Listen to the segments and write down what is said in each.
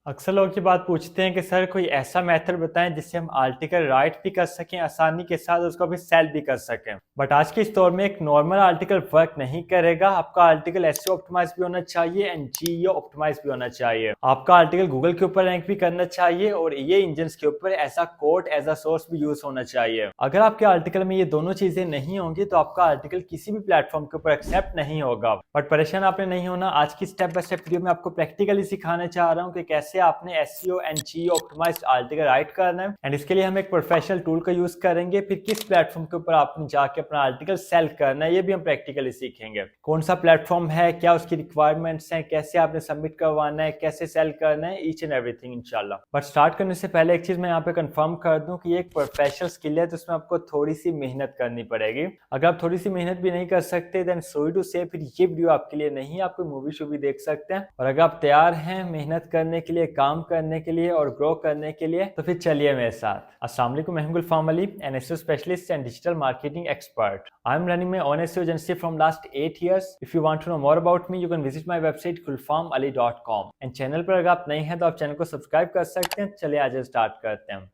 अक्सर लोग ये बात पूछते हैं कि सर कोई ऐसा मेथड बताएं जिससे हम आर्टिकल राइट भी कर सकें आसानी के साथ उसको भी सेल भी कर सकें। बट आज के इस दौर में एक नॉर्मल आर्टिकल वर्क नहीं करेगा। आपका आर्टिकल एसईओ ऑप्टिमाइज भी होना चाहिए एंड जीईओ ऑप्टिमाइज भी होना चाहिए। आपका आर्टिकल गूगल के ऊपर रैंक भी करना चाहिए और ये इंजन के ऊपर as a quote as a source भी यूज होना चाहिए। अगर आपके आर्टिकल में ये दोनों चीजें नहीं होंगी तो आपका आर्टिकल किसी भी प्लेटफॉर्म के ऊपर एक्सेप्ट नहीं होगा। बट परेशान आपने नहीं होना, आज की स्टेप बाय स्टेप वीडियो में आपको प्रैक्टिकली सिखाने चाह रहा हूँ कि कैसे आपने SEO and GEO optimised article write करना है। एंड इसके लिए हम एक प्रोफेशनल टूल का यूज करेंगे। फिर किस प्लेटफॉर्म के ऊपर आपने जाके अपना आर्टिकल सेल करना है ये भी हम प्रैक्टिकली सीखेंगे। कौन सा प्लेटफॉर्म है, क्या उसकी रिक्वायरमेंट्स हैं, कैसे आपने सबमिट करवाना है, कैसे सेल करना है, ईच एंड एवरीथिंग इंशाल्लाह। बट स्टार्ट करने से पहले एक चीज मैं यहाँ पे कंफर्म कर दूं कि ये एक प्रोफेशनल स्किल है तो इसमें आपको थोड़ी सी मेहनत करनी पड़ेगी। अगर आप थोड़ी सी मेहनत भी नहीं कर सकते देन सॉरी टू से फिर ये वीडियो आपके लिए नहीं। आप कोई मूवी शो भी देख सकते हैं। और अगर आप तैयार हैं मेहनत करने के लिए, काम करने के लिए और ग्रो करने के लिए तो फिर चलिए मेरे साथ। अस्सलाम वालेकुम, मैं हूं Gulfam Ali, an SEO specialist and digital marketing expert. I am running my own SEO agency from last 8 years. If you want to know more about me, you can visit my website gulfamali.com. And channel पर अगर आप नए हैं तो आप channel को subscribe कर सकते हैं। चलिए आज स्टार्ट करते हैं।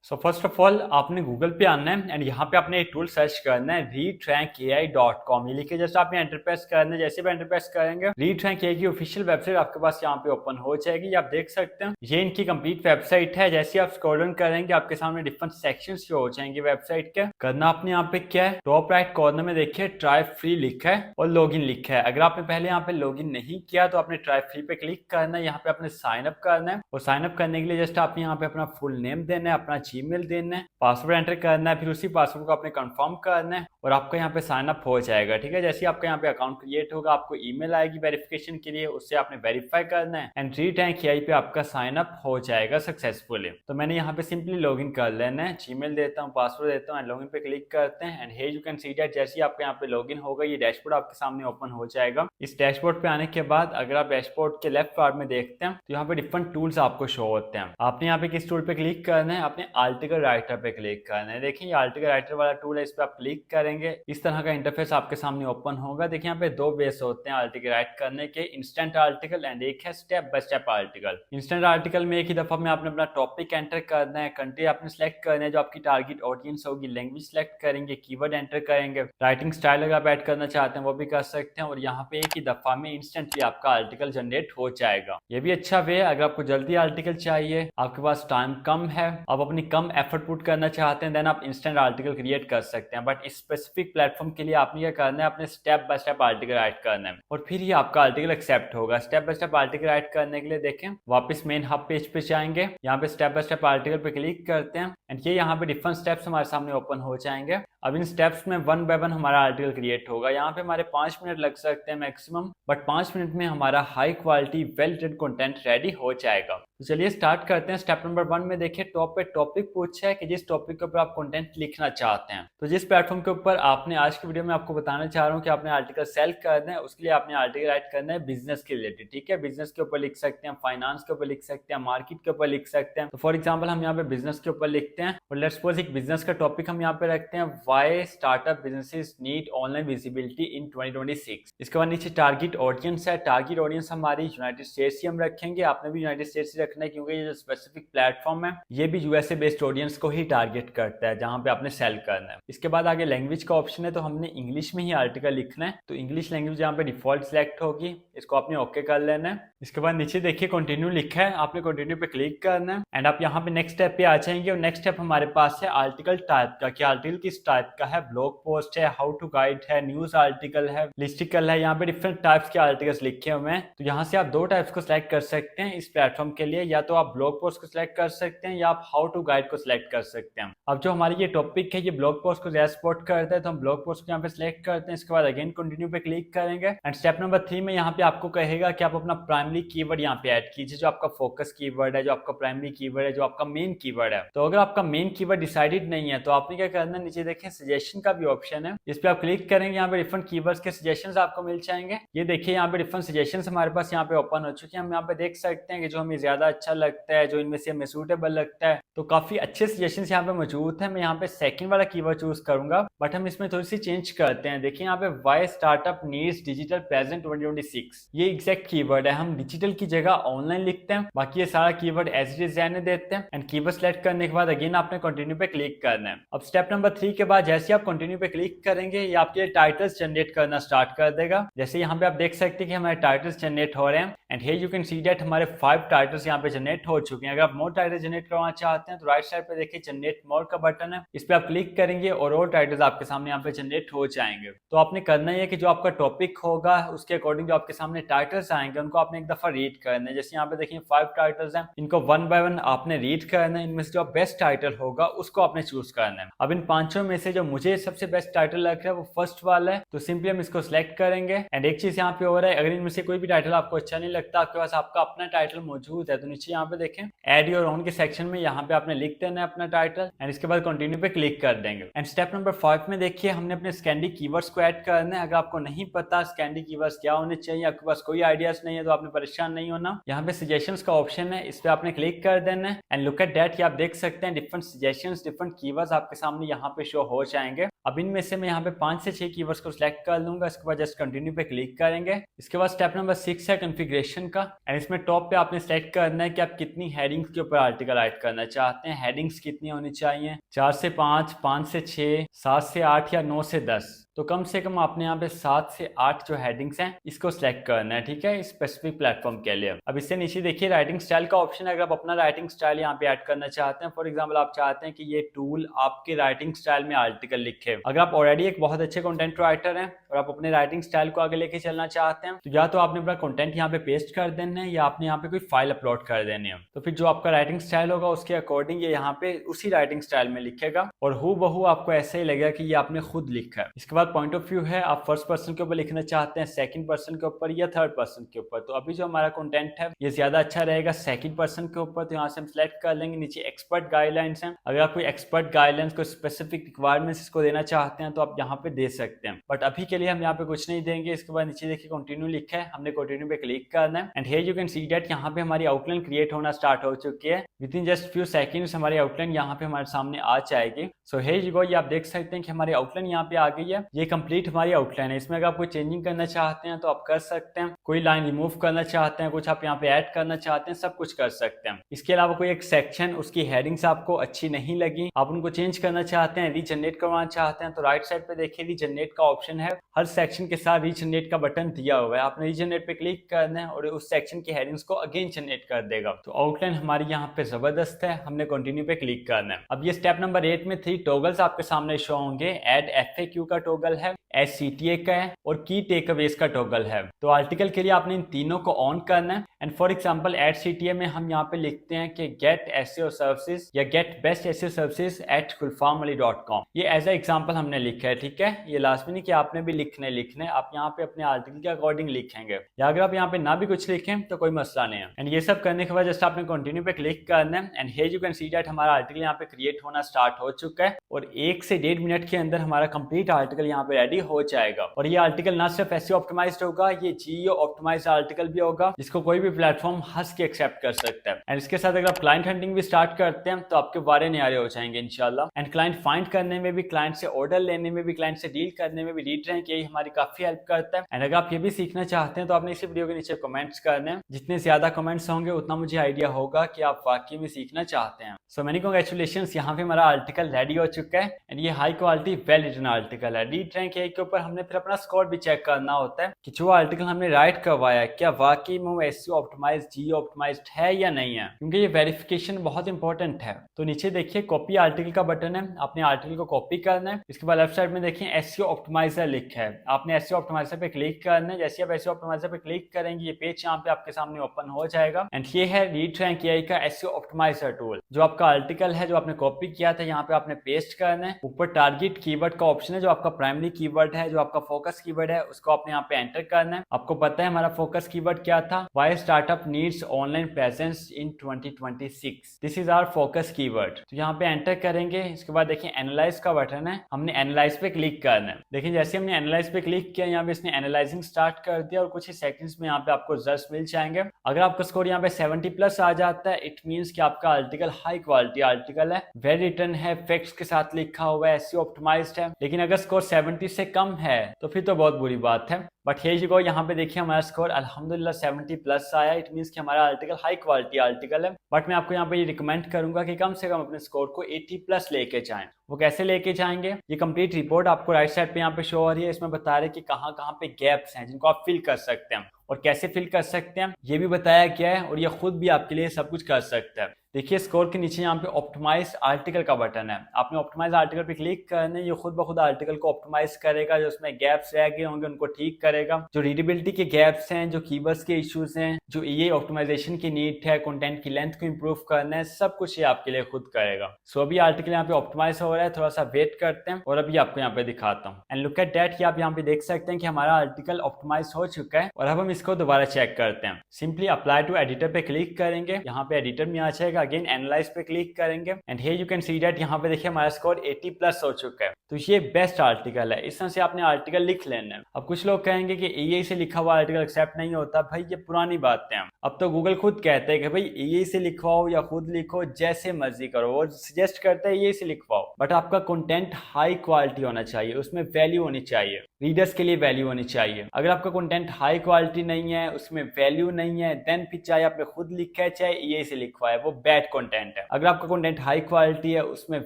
सो फर्स्ट ऑफ ऑल आपने गूगल पे आना है एंड यहाँ पे आपने एक टूल सर्च करना है readrankai.com। ये लिखे जस्ट आपने एंटर प्रेस करना है। जैसे भी एंटर प्रेस करेंगे readrankai की ऑफिशियल वेबसाइट आपके पास यहाँ पे ओपन हो जाएगी। आप देख सकते हैं ये इनकी कंप्लीट वेबसाइट है। जैसे आप स्क्रॉल डाउन करेंगे आपके सामने डिफरेंट सेक्शंस जो हो जाएंगे वेबसाइट के। करना आपने यहाँ पे क्या है, टॉप राइट कॉर्नर में देखिए ट्राई फ्री लिखा है और लॉगिन लिखा है। अगर आपने पहले यहाँ पे लॉगिन नहीं किया तो आपने ट्राई फ्री पे क्लिक करना है। यहाँ पे आपने साइन अप करना है और साइन अप करने के लिए जस्ट आपने यहाँ पे अपना फुल नेम देना है, अपना जीमेल देना है, पासवर्ड एंटर करना है, फिर उसी पासवर्ड को आपने कंफर्म करना है और आपका यहाँ पे साइन अप हो जाएगा। ठीक है, जैसे आपका यहाँ पे अकाउंट क्रिएट होगा आपको ईमेल आएगी वेरिफिकेशन के लिए, उससे आपने वेरीफाई करना है एंड readrankai पे आपका साइन अप हो जाएगा सक्सेसफुली। तो मैंने यहाँ पे सिंपली लॉगिन कर लेना है, जीमेल देता हूँ, पासवर्ड देता हूँ एंड लॉगिन पे क्लिक करते हैं and here you can see that जैसे ही आपका यहाँ पे लॉगिन होगा ये डैशबोर्ड आपके सामने ओपन हो जाएगा। इस डैशबोर्ड पे आने के बाद अगर आप डैशबोर्ड के लेफ्ट पार्ट में देखते हैं तो यहाँ पे डिफरेंट टूल्स आपको शो होते हैं। आपने यहाँ पे किस टूल पे क्लिक करना है, आपने आर्टिकल राइटर पे क्लिक करना है। देखिए ये आर्टिकल राइटर वाला टूल है, इस पे आप क्लिक करेंगे इस तरह का इंटरफेस आपके सामने ओपन होगा। देखिए यहाँ पे दो बेस होते हैं आर्टिकल राइट करने के, इंस्टेंट आर्टिकल एंड एक है step by step article. Instant article में एक ही दफा में आपने अपना टॉपिक एंटर करना है, कंट्री आपने सेलेक्ट करना है जो आपकी टारगेट ऑडियंस होगी, लैंग्वेज सेलेक्ट करेंगे, कीवर्ड एंटर करेंगे, राइटिंग स्टाइल अगर आप ऐड करना चाहते हैं वो भी कर सकते हैं और यहाँ पे एक ही दफा में इंस्टेंटली आपका आर्टिकल जनरेट हो जाएगा। ये भी अच्छा वे है अगर आपको जल्दी आर्टिकल चाहिए, आपके पास टाइम कम है, आप अपनी कम एफर्ट पुट करना चाहते हैं देन आप इंस्टेंट आर्टिकल क्रिएट कर सकते हैं। बट इस स्पेसिफिक प्लेटफॉर्म के लिए आपने क्या करना है, अपने step by step article write करना है और फिर ही आपका आर्टिकल एक्सेप्ट होगा। Step by step article right करने के लिए देखें वापस मेन हब पेज पे जाएंगे, यहाँ पे स्टेप बाय स्टेप आर्टिकल पे क्लिक करते हैं एंड ये यहाँ पे डिफरेंट स्टेप्स हमारे सामने ओपन हो जाएंगे। अब इन स्टेप्स में वन बाय वन हमारा आर्टिकल क्रिएट होगा। यहाँ पे हमारे 5 मिनट लग सकते हैं मैक्सिमम, बट 5 मिनट में हमारा high quality well written content ready हो जाएगा। तो चलिए स्टार्ट करते हैं। स्टेप नंबर 1 में देखिए टॉप पे टॉपिक पूछा है कि जिस टॉपिक के ऊपर आप कंटेंट लिखना चाहते हैं। तो जिस प्लेटफॉर्म के ऊपर आपने आज की वीडियो में आपको बताना चाह रहा हूँ कि आपने आर्टिकल सेल करना है, उसके लिए आपने आर्टिकल राइट करना है बिजनेस के रिलेटेड। ठीक है, बिजनेस के ऊपर लिख सकते हैं, फाइनेंस के ऊपर लिख सकते हैं, मार्केट के ऊपर लिख सकते हैं। तो फॉर एग्जाम्पल हम यहाँ पे बिजनेस के ऊपर लिखते हैं और लेट्स सपोज एक बिजनेस का टॉपिक हम यहाँ पे रखते हैं why startup businesses need online visibility इन 2026। इसके बाद नीचे टारगेट ऑडियंस है, टारगेट ऑडियंस हमारी यूनाइटेड स्टेट्स ही हम रखेंगे। आपने भी यूनाइटेड स्टेट्स ही रखना है क्योंकि ये जो स्पेसिफिक प्लेटफॉर्म है ये भी यूएसए बेस्ड ऑडियंस को ही टारगेट करता है जहां पे आपने सेल करना है। इसके बाद आगे लैंग्वेज का ऑप्शन है तो हमने इंग्लिश में ही आर्टिकल लिखना है। तो इंग्लिश लैंग्वेज यहाँ पे डिफॉल्ट सिलेक्ट होगी, इसको आपने ओके कर लेना है। इसके बाद नीचे देखिए कंटिन्यू लिखा है, आपने कंटिन्यू पे क्लिक करना है एंड आप यहाँ पे नेक्स्ट स्टेप पे आ जाएंगे और नेक्स्ट स्टेप हमारे पास है आर्टिकल टाइप का, कि आर्टिकल किस टाइप का है, ब्लॉग पोस्ट है, हाउ टू गाइड है, न्यूज आर्टिकल है, लिस्टिकल है। यहाँ पे डिफरेंट टाइप्स के आर्टिकल्स लिखे हुए हैं। तो यहाँ से आप दो टाइप्स को सिलेक्ट कर सकते हैं इस प्लेटफॉर्म के लिए, या तो आप ब्लॉग पोस्ट को सिलेक्ट कर सकते हैं या आप हाउ टू गाइड को सिलेक्ट कर सकते हैं। अब जो हमारी ये टॉपिक है ये ब्लॉग पोस्ट को ज्यादा सपोर्ट करता है तो हम ब्लॉग पोस्ट को यहाँ पे सिलेक्ट करते हैं। इसके बाद अगेन कंटिन्यू पे क्लिक करेंगे एंड स्टेप नंबर 3 में यहाँ पे आपको कहेगा कि आप अपना प्राइमरी कीवर्ड यहाँ पे ऐड कीजिए, जो आपका फोकस कीवर्ड है, जो आपका प्राइमरी कीवर्ड है, जो आपका मेन कीवर्ड है। तो अगर आप आपका मेन कीवर्ड डिसाइडेड नहीं है तो आपने क्या करना है, नीचे देखें सजेशन का भी ऑप्शन है, इस पे आप क्लिक करेंगे, यहाँ पे डिफरेंट कीवर्ड्स के सजेशंस आपको मिल जाएंगे। ये देखिए यहाँ पे डिफरेंट सजेशंस हमारे पास यहाँ पे ओपन हो चुके हैं। हम यहाँ पे देख सकते हैं कि जो हमें ज्यादा अच्छा लगता है, जो इनमें से हमें सूटेबल लगता है, तो काफी अच्छे सजेशंस यहाँ पे मौजूद है। मैं यहाँ पे सेकंड वाला कीवर्ड चूज करूंगा, बट हम इसमें थोड़ी सी चेंज करते हैं। देखिए यहाँ पे why startup needs digital present 2026, ये एग्जैक्ट कीवर्ड है। हम डिजिटल की जगह ऑनलाइन लिखते हैं, बाकी ये सारा कीवर्ड एज इट इज रहने देते हैं। एंड कीवर्ड सेलेक्ट करने के बाद अगेन आपने कंटिन्यू पे क्लिक करना है। अब स्टेप नंबर 3 के बाद जैसे आप कंटिन्यू पे क्लिक करेंगे, ये आपके लिए टाइटल्स जनरेट करना स्टार्ट कर देगा। जैसे यहाँ पे आप देख सकते हैं कि हमारे टाइटल्स जनरेट हो रहे हैं and here you can see that हमारे 5 टाइटल्स यहाँ पे जनरेट हो चुके हैं। अगर आप मोर टाइटल जनरेट करवाना चाहते हैं तो राइट साइड पे देखिए जनरेट मोर का बटन है, इस पे आप क्लिक करेंगे और और टाइटल्स आपके सामने यहाँ पे जनरेट हो जाएंगे। तो आपने करना है कि जो आपका टॉपिक होगा उसके अकॉर्डिंग जो आपके सामने टाइटल्स आएंगे उनको आपने एक दफा रीड करना है। जैसे यहाँ पे देखिए 5 टाइटल्स हैं, इनको वन बाय वन आपने रीड करना है। इनमें से जो बेस्ट टाइटल होगा उसको आपने चूज करना है। अब इन पांचों में से जो मुझे सबसे बेस्ट टाइटल लग रहा है वो फर्स्ट वाला है, तो सिंपली हम इसको सिलेक्ट करेंगे। एंड एक चीज यहाँ पे हो रहा है, अगर इनमें से कोई भी टाइटल आपको अच्छा नहीं लगता, आपके पास आपका अपना टाइटल मौजूद है, तो नीचे यहाँ पे देखें एड योर ओन के सेक्शन में यहाँ पे आपने लिख देना है अपना टाइटल एंड इसके बाद कंटिन्यू पे क्लिक कर देंगे। एंड स्टेप नंबर 5 में देखिए हमने अपने स्कैंडी कीवर्ड्स को ऐड करना है। अगर आपको नहीं पता स्कैंडी कीवर्ड्स क्या होने चाहिए, आपके पास कोई आइडियाज नहीं है, तो आपने परेशान नहीं होना। यहाँ पे सजेशंस का ऑप्शन है, इस पे आपने क्लिक कर देना है एंड लुक एट दैट, आप देख सकते हैं डिफरेंट सजेशंस, डिफरेंट कीवर्ड्स आपके सामने यहाँ पे शो हो जाएंगे। अब इनमें से मैं यहाँ पे 5 से 6 कीवर्ड्स को सिलेक्ट कर लूंगा, इसके बाद जस्ट कंटिन्यू पे क्लिक करेंगे। इसके बाद स्टेप नंबर 6 है कॉन्फ़िगरेशन का एंड इसमें टॉप पे आपने सेलेक्ट करना है कि आप कितनी हेडिंग्स के ऊपर आर्टिकल ऐड करना चाहते हैं। हेडिंग्स कितनी होनी चाहिए, 4 से 5, 5 से 6, 7 से 8 या 9 से 10। तो कम से कम आपने यहाँ पे 7 से 8 जो हेडिंग्स हैं इसको सिलेक्ट करना है, ठीक है, स्पेसिफिक प्लेटफॉर्म के लिए। अब इससे नीचे देखिए राइटिंग स्टाइल का ऑप्शन है। अगर आप अपना राइटिंग स्टाइल यहाँ पे ऐड करना चाहते हैं, फॉर एग्जांपल आप चाहते हैं कि ये टूल आपके राइटिंग स्टाइल में आर्टिकल लिखे। अगर आप ऑलरेडी एक बहुत अच्छे कंटेंट राइटर हैं और आप अपने राइटिंग स्टाइल को आगे लेके चलना चाहते हैं, तो या तो आपने अपना कंटेंट यहाँ पे पेस्ट कर देना है या आपने यहाँ पे कोई फाइल अपलोड कर देनी है। तो फिर जो आपका राइटिंग स्टाइल होगा उसके अकॉर्डिंग ये यहाँ पे उसी राइटिंग स्टाइल में लिखेगा और हूबहू आपको ऐसे ही लगेगा कि ये आपने खुद लिखा है। इसके बाद पॉइंट ऑफ व्यू है, आप फर्स्ट पर्सन के ऊपर लिखना चाहते हैं, सेकंड पर्सन के ऊपर या थर्ड पर्सन के ऊपर। तो अभी जो हमारा कंटेंट है ये ज्यादा अच्छा रहेगा सेकंड पर्सन के ऊपर, तो यहाँ से हम सिलेक्ट कर लेंगे। नीचे एक्सपर्ट गाइडलाइंस हैं, अगर आप कोई एक्सपर्ट गाइडलाइंस को स्पेसिफिक रिक्वायरमेंट्स इसको देना चाहते हैं तो आप यहाँ पे दे सकते हैं, बट अभी के लिए हम यहाँ पे कुछ नहीं देंगे। इसके बाद नीचे देखिए कंटिन्यू लिखा है, हमने कंटिन्यू पे क्लिक करना है and here you can see that यहाँ पे हमारी आउटलाइन क्रिएट होना स्टार्ट हो चुकी है। With in just few seconds हमारी आउटलाइन यहाँ पे हमारे सामने आ जाएगी। सो हियर यू गो, ये आप देख सकते हैं कि हमारी आउटलाइन यहाँ पे आ गई है। ये कंप्लीट हमारी आउटलाइन है। इसमें अगर आप कोई चेंजिंग करना चाहते हैं तो आप कर सकते हैं, कोई लाइन रिमूव करना चाहते हैं, कुछ आप यहाँ पे ऐड करना चाहते हैं, सब कुछ कर सकते हैं। इसके अलावा कोई एक सेक्शन उसकी हेडिंग्स आपको अच्छी नहीं लगी, आप उनको चेंज करना चाहते हैं, रीजनरेट करवाना चाहते हैं, तो राइट साइड पे देखिए रीजनरेट का ऑप्शन है। हर सेक्शन के साथ रीजनरेट का बटन दिया हुआ है, आपने रीजनरेट पे क्लिक करना है और उस सेक्शन की हेडिंग्स को अगेन जनरेट कर देगा। तो आउटलाइन हमारी यहाँ पे जबरदस्त है, हमने कंटिन्यू पे क्लिक करना है। अब ये स्टेप नंबर 8 में 3 टॉगल्स आपके सामने शो होंगे। एड FAQ का टॉगल है, SCTA का है और की टेकअवेज का टॉगल है। तो आर्टिकल के लिए आपने इन तीनों को ऑन करना है। And for example at CTA में हम यहाँ पे लिखते हैं कि गेट SEO सर्विसेज या get best SEO services at gulfarmali.com। ये एज ए एग्जांपल हमने लिखा है, ठीक है। ये लाजमी नहीं कि आपने भी लिखने आप यहाँ पे अपने आर्टिकल के अकॉर्डिंग लिखेंगे, या अगर आप यहाँ पे ना भी कुछ लिखें तो कोई मसला नहीं है। एंड ये सब करने के बाद जस्ट आपने कंटिन्यू पे क्लिक करना है and here you can see that हमारा आर्टिकल यहाँ पे क्रिएट होना स्टार्ट हो चुका है और 1 से 1.5 मिनट के अंदर हमारा कंप्लीट आर्टिकल यहाँ पे रेडी हो जाएगा। और ये आर्टिकल ना सिर्फ SEO ऑप्टिमाइज्ड होगा, ये GEO ऑप्टिमाइज्ड आर्टिकल भी होगा जिसको कोई भी प्लेटफॉर्म हंस के एक्सेप्ट कर सकता है। एंड इसके साथ अगर आप क्लाइंट हंटिंग भी स्टार्ट करते हैं तो आपके वारे न्यारे हो जाएंगे इंशाल्लाह। एंड क्लाइंट फाइंड करने में भी, क्लाइंट से ऑर्डर लेने में भी, क्लाइंट से डील करने में भी लीड रैंक यही हमारी काफी हेल्प करता है। एंड अगर आप ये भी सीखना चाहते हैं तो आपने इसी वीडियो के नीचे कमेंट्स करने हैं, जितने ज्यादा कमेंट्स होंगे उतना मुझे आइडिया होगा कि आप वाकई में सीखना चाहते हैं। सो मेनी कांग्रेचुलेशंस, यहाँ पे हमारा आर्टिकल रेडी हो चुका है एंड ये high quality well written article है। लीड रैंक यही के ऊपर हमने फिर अपना स्कोर भी चेक करना होता है कि जो आर्टिकल हमने राइट करवाया है क्या वाकई में वो SEO ऑप्टिमाइज्ड, GEO ऑप्टिमाइज्ड है या नहीं है, क्योंकि ये वेरिफिकेशन बहुत इंपॉर्टेंट है। तो नीचे देखिए कॉपी आर्टिकल का बटन है, अपने आर्टिकल को कॉपी करना है। इसके बाद लेफ्ट साइड में देखिए SEO ऑप्टिमाइजर लिखा है, आपने SEO ऑप्टिमाइजर पे क्लिक करना है। जैसे आप SEO ऑप्टिमाइजर पे क्लिक करेंगे ये पेज यहाँ पे आपके सामने ओपन हो जाएगा एंड ये है लीड रैंक AI का SEO ऑप्टिमाइजर टूल। जो आपका आर्टिकल है जो आपने कॉपी किया था यहाँ पे आपने पेस्ट करना है। ऊपर टारगेट कीवर्ड का ऑप्शन है, जो आपका प्राइमरी कीवर्ड वर्ड है जो आपका फोकस कीवर्ड है उसको आपने यहाँ पे एंटर करना है। आपको पता है हमारा फोकस कीवर्ड क्या था, why startup needs online presence in 2026। This is our focus keyword. तो यहाँ पे एंटर करेंगे। इसके बाद देखिए एनालाइज का बटन है, हमने एनालाइज पे क्लिक करना है। देखिए जैसे हमने एनालाइज पे क्लिक किया यहाँ पे इसने एनालाइजिंग स्टार्ट कर दिया और कुछ ही सेकंड्स में यहाँ पे आपको रिजल्ट मिल जाएंगे। अगर आपका स्कोर यहाँ पे 70 प्लस आ जाता है इट मींस कि आपका आर्टिकल हाई क्वालिटी आर्टिकल है, वेल रिटन है, फैक्ट्स के साथ लिखा हुआ है, एसईओ ऑप्टिमाइज्ड है। लेकिन अगर स्कोर 70 से कम है तो फिर तो बहुत बुरी बात है। बट हियर यू गो, यहाँ पे देखिए हमारा स्कोर अल्हम्दुलिल्लाह 70 प्लस आया। इट मींस कि हमारा आर्टिकल हाई क्वालिटी आर्टिकल है। बट मैं आपको यहाँ पे ये रिकमेंड करूंगा कि कम से कम अपने स्कोर को 80 प्लस लेके जाएं। वो कैसे लेके जाएंगे, ये कंप्लीट रिपोर्ट आपको राइट साइड पे यहाँ पे शो हो रही है। इसमें बता रहे हैं कि कहाँ कहाँ पे गैप्स हैं जिनको आप फिल कर सकते हैं और कैसे फिल कर सकते हैं ये भी बताया गया है और ये खुद भी आपके लिए सब कुछ कर सकता है। देखिए स्कोर के नीचे यहाँ पे ऑप्टिमाइज आर्टिकल का बटन है, आपने ऑप्टिमाइज आर्टिकल पे क्लिक करना है। ये खुद ब खुद आर्टिकल को ऑप्टिमाइज करेगा, जो उसमें गैप्स रह गए होंगे उनको ठीक करेगा, जो रीडेबिलिटी के गैप्स हैं, जो कीवर्ड्स के इश्यूज हैं, जो ये ऑप्टिमाइजेशन की नीड है, कंटेंट की लेंथ को इंप्रूव करना है, सब कुछ ये आपके लिए खुद करेगा। सो अभी आर्टिकल यहाँ पे ऑप्टिमाइज हो रहा है, थोड़ा सा वेट करते हैं और अभी आपको यहाँ पे दिखाता हूँ। एंड लुक एट दैट, आप यहाँ पे देख सकते हैं कि हमारा आर्टिकल ऑप्टिमाइज हो चुका है। और अब हम इसको दोबारा चेक करते हैं। सिंपली अप्लाई टू एडिटर पे क्लिक करेंगे, यहाँ पे एडिटर में आ जाएगा। अगेन एनालाइज पे क्लिक करेंगे and here you can see that यहाँ पे देखिए हमारा स्कोर 80 प्लस हो चुका है। तो ये बेस्ट आर्टिकल है, इस तरह से आपने आर्टिकल लिख लेना है। अब कुछ लोग कहेंगे कि एआई से लिखा हुआ आर्टिकल एक्सेप्ट नहीं होता। भाई ये पुरानी बातें हैं, अब तो गूगल खुद कहते हैं कि भाई एआई से लिखवाओ या खुद लिखो जैसे मर्जी करो, वो सजेस्ट करते हैं एआई से लिखवाओ। बट आपका कंटेंट हाई क्वालिटी होना चाहिए, उसमें वैल्यू होनी चाहिए, रीडर्स के लिए वैल्यू होनी चाहिए। अगर आपका कंटेंट हाई क्वालिटी नहीं है, उसमें वैल्यू नहीं है, देन फिर चाहे आपने खुद लिखा है चाहे एआई से लिखवा है, वो बैड कंटेंट है। अगर आपका कंटेंट हाई क्वालिटी है, उसमें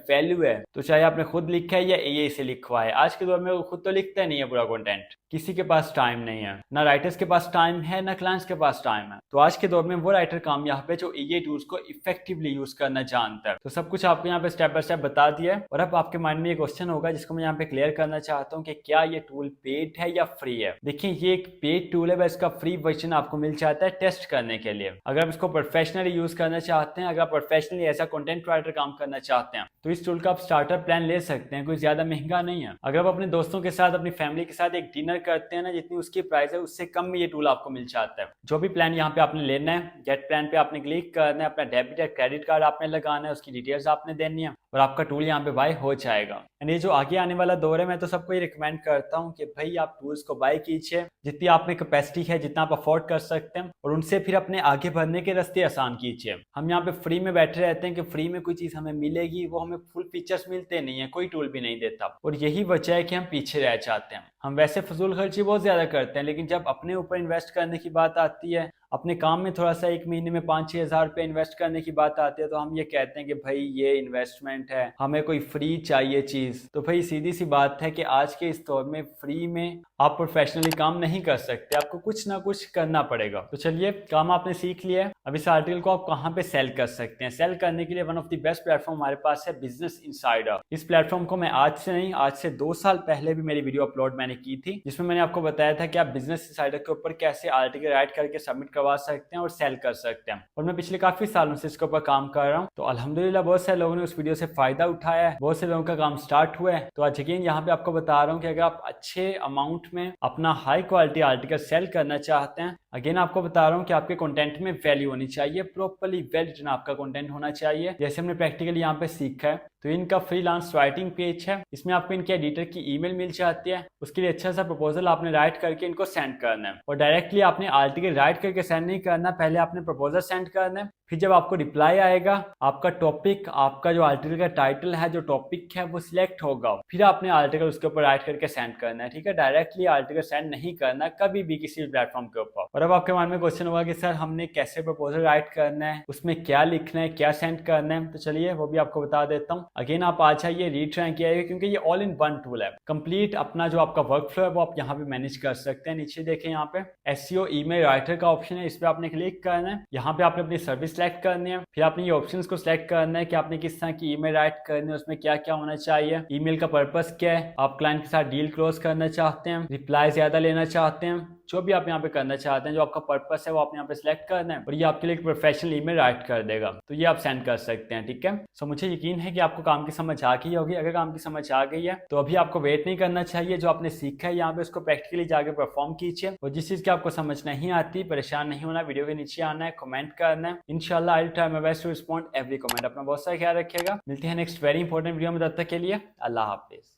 वैल्यू है, तो चाहे आपने खुद लिखा है या एआई से लिखवा है। आज के दौर में वो खुद तो लिखता नहीं है पूरा कंटेंट, किसी के पास टाइम नहीं है, ना राइटर्स के पास टाइम है ना क्लाइंट्स के पास टाइम है। तो आज के दौर में वो राइटर कामयाब है जो एआई टूल्स को इफेक्टिवली यूज करना जानता है। तो सब कुछ आपको यहाँ पे स्टेप बाय स्टेप बता दिया है। और अब आपके माइंड में ये क्वेश्चन होगा जिसको मैं यहाँ पे क्लियर करना चाहता हूँ कि क्या ये टूल पेड है या फ्री है। देखिए ये एक पेड टूल है, इसका फ्री वर्जन आपको मिल जाता है टेस्ट करने के लिए। अगर आप इसको प्रोफेशनली यूज करना चाहते हैं, अगर आप प्रोफेशनली ऐसा कंटेंट राइटर काम करना चाहते हैं, तो इस टूल का आप स्टार्टर प्लान ले सकते हैं, कोई ज्यादा महंगा नहीं है। अगर आप अपने दोस्तों के साथ, अपनी फैमिली के साथ एक डिनर करते हैं ना, जितनी उसकी प्राइस है उससे कम में ये टूल आपको मिल जाता है। जो भी प्लान यहाँ पे आपने लेना है, गेट प्लान पे आपने क्लिक करना है, अपना डेबिट या क्रेडिट कार्ड आपने लगाना है, उसकी डिटेल्स आपने देनी है और आपका टूल यहाँ पे बाय हो जाएगा। एंड ये जो आगे आने वाला दौर है, मैं तो सबको ये रिकमेंड करता हूँ कि भाई आप टूल्स को बाय कीजिए, जितनी आप में कैपेसिटी है, जितना आप अफोर्ड कर सकते हैं, और उनसे फिर अपने आगे बढ़ने के रास्ते आसान कीजिए। हम यहाँ पे फ्री में बैठे रहते हैं कि फ्री में कोई चीज हमें मिलेगी, वो हमें फुल फीचर्स मिलते नहीं है, कोई टूल भी नहीं देता। और यही वजह है कि हम पीछे रह जाते हैं। हम वैसे फजूल खर्ची बहुत ज्यादा करते हैं, लेकिन जब अपने ऊपर इन्वेस्ट करने की बात आती है, अपने काम में थोड़ा सा एक महीने में 5-6 हज़ार रुपये इन्वेस्ट करने की बात आती है, तो हम ये कहते हैं कि भाई ये इन्वेस्टमेंट है, हमें कोई फ्री चाहिए चीज़। तो भाई सीधी सी बात है कि आज के इस दौर में फ्री में आप प्रोफेशनली काम नहीं कर सकते, आपको कुछ ना कुछ करना पड़ेगा। तो चलिए, काम आपने सीख लिया है, अब इस आर्टिकल को आप कहाँ पे सेल कर सकते हैं। सेल करने के लिए one of the best platform हमारे पास है बिजनेस इनसाइडर। इस प्लेटफॉर्म को मैं आज से नहीं, आज से 2 साल पहले भी मेरी वीडियो अपलोड मैंने की थी, जिसमें मैंने आपको बताया था कि आप बिजनेस इनसाइडर के ऊपर कैसे आर्टिकल राइट करके सबमिट करवा सकते हैं और सेल कर सकते हैं। और मैं पिछले काफी सालों से इसके ऊपर काम कर रहा हूँ, तो अल्हम्दुलिल्लाह बहुत सारे लोगों ने उस वीडियो से फायदा उठाया है, बहुत से लोगों का काम स्टार्ट हुआ है। तो आज अगेन यहाँ पे आपको बता रहा हूँ कि अगर आप अच्छे अमाउंट में अपना हाई क्वालिटी आर्टिकल सेल करना चाहते हैं, अगेन आपको बता रहा हूँ कि आपके कंटेंट में वैल्यू होनी चाहिए, प्रॉपर्ली वेल रिटन आपका कंटेंट होना चाहिए, जैसे हमने प्रैक्टिकली यहाँ पे सीखा है। तो इनका फ्रीलांस राइटिंग पेज है, इसमें आपको इनके एडिटर की ईमेल मिल जाती है, उसके लिए अच्छा सा प्रपोजल आपने राइट करके इनको सेंड करना है। और डायरेक्टली आपने आर्टिकल राइट करके सेंड नहीं करना, पहले आपने प्रपोजल सेंड करना है, फिर जब आपको रिप्लाई आएगा, आपका टॉपिक, आपका जो आर्टिकल का टाइटल है, जो टॉपिक है वो सिलेक्ट होगा, फिर आपने आर्टिकल उसके ऊपर राइट करके सेंड करना है। ठीक है, डायरेक्टली आर्टिकल सेंड नहीं करना कभी भी किसी भी प्लेटफॉर्म के ऊपर। और अब आपके मन में क्वेश्चन होगा कि सर हमने कैसे प्रपोजल राइट करना है, उसमें क्या लिखना है, क्या सेंड करना है, तो चलिए वो भी आपको बता देता हूँ। अगेन आप आ जाइए, रीट्राई आइए, क्योंकि ये ऑल इन वन टूल है, कंप्लीट अपना जो आपका वर्क फ्लो है वो आप यहाँ पे मैनेज कर सकते हैं। नीचे देखें, यहाँ पे एसईओ ईमेल राइटर का ऑप्शन है, इस पे आपने क्लिक करना है। यहाँ पे आपने अपनी सर्विस सेलेक्ट करनी है, फिर आपने ये ऑप्शंस को सिलेक्ट करना है कि आपने किस तरह की ईमेल राइट करनी है, उसमें क्या क्या होना चाहिए, ईमेल का पर्पस क्या है, आप क्लाइंट के साथ डील क्लोज करना चाहते हैं, रिप्लाई ज्यादा लेना चाहते हैं, जो भी आप यहाँ पे करना चाहते हैं, जो आपका पर्पस है वो आप यहाँ पे सिलेक्ट करना है और ये आपके लिए एक प्रोफेशनल ईमेल राइट कर देगा, तो ये आप सेंड कर सकते हैं। ठीक है, सो मुझे यकीन है कि आपको काम की समझ आ गई होगी। अगर काम की समझ आ गई है तो अभी आपको वेट नहीं करना चाहिए, जो आपने सीखा है यहाँ पे उसको प्रैक्टिकली जाके परफॉर्म कीजिए और जिस चीज की आपको समझ नहीं आती परेशान नहीं होना, वीडियो के नीचे आना है, कमेंट करना है। इंशाल्लाह I will try my best to respond every comment. अपना बहुत सारा ख्याल रखिएगा, मिलते हैं नेक्स्ट वेरी इंपॉर्टेंट वीडियो में, तब तक के लिए अल्लाह हाफिज।